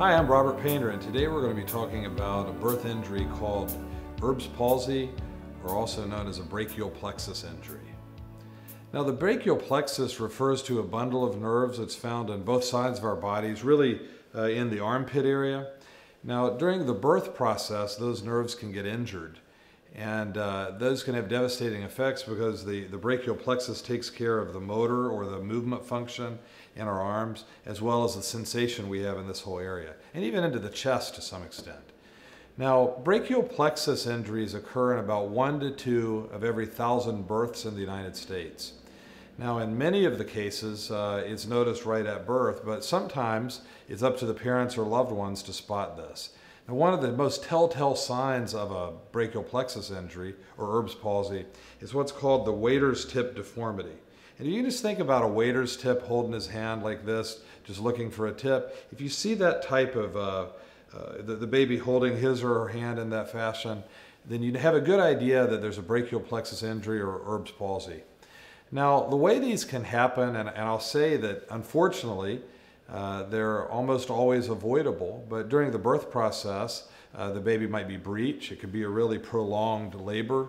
Hi, I'm Robert Painter, and today we're going to be talking about a birth injury called Erb's palsy, or also known as a brachial plexus injury. Now, the brachial plexus refers to a bundle of nerves that's found on both sides of our bodies, really in the armpit area. Now, during the birth process, those nerves can get injured, and those can have devastating effects because the brachial plexus takes care of the motor or the movement function in our arms, as well as the sensation we have in this whole area, and even into the chest to some extent. Now, brachial plexus injuries occur in about 1 to 2 of every 1,000 births in the United States. Now, in many of the cases, it's noticed right at birth, but sometimes it's up to the parents or loved ones to spot this. Now, one of the most telltale signs of a brachial plexus injury, or Erb's palsy, is what's called the waiter's tip deformity. And you can just think about a waiter's tip holding his hand like this, just looking for a tip. If you see that type of, the baby holding his or her hand in that fashion, then you'd have a good idea that there's a brachial plexus injury or Erb's palsy. Now, the way these can happen, and I'll say that unfortunately, they're almost always avoidable, but during the birth process, the baby might be breech. It could be a really prolonged labor,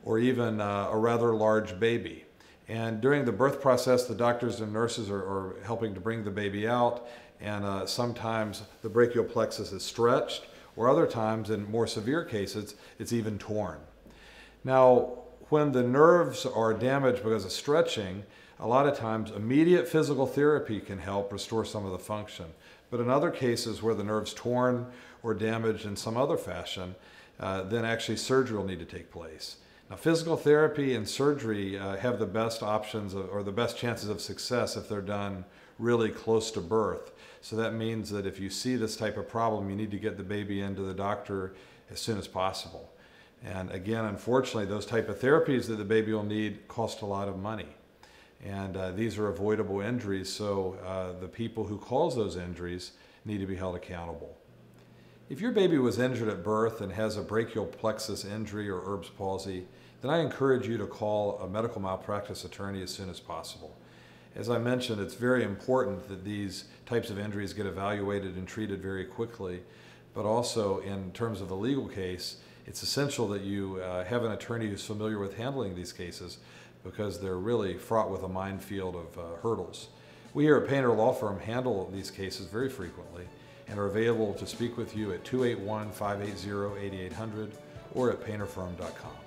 or even a rather large baby. And during the birth process, the doctors and nurses are helping to bring the baby out, and sometimes the brachial plexus is stretched, or other times, in more severe cases, it's even torn. Now, when the nerves are damaged because of stretching, a lot of times immediate physical therapy can help restore some of the function. But in other cases where the nerve's torn or damaged in some other fashion, then actually surgery will need to take place. Now, physical therapy and surgery have the best options or the best chances of success if they're done really close to birth. So that means that if you see this type of problem, you need to get the baby into the doctor as soon as possible. And again, unfortunately, those type of therapies that the baby will need cost a lot of money. And these are avoidable injuries, so the people who cause those injuries need to be held accountable. If your baby was injured at birth and has a brachial plexus injury or Erb's palsy, then I encourage you to call a medical malpractice attorney as soon as possible. As I mentioned, it's very important that these types of injuries get evaluated and treated very quickly, but also in terms of the legal case, it's essential that you have an attorney who's familiar with handling these cases, because they're really fraught with a minefield of hurdles. We here at Painter Law Firm handle these cases very frequently and are available to speak with you at 281-580-8800 or at painterfirm.com.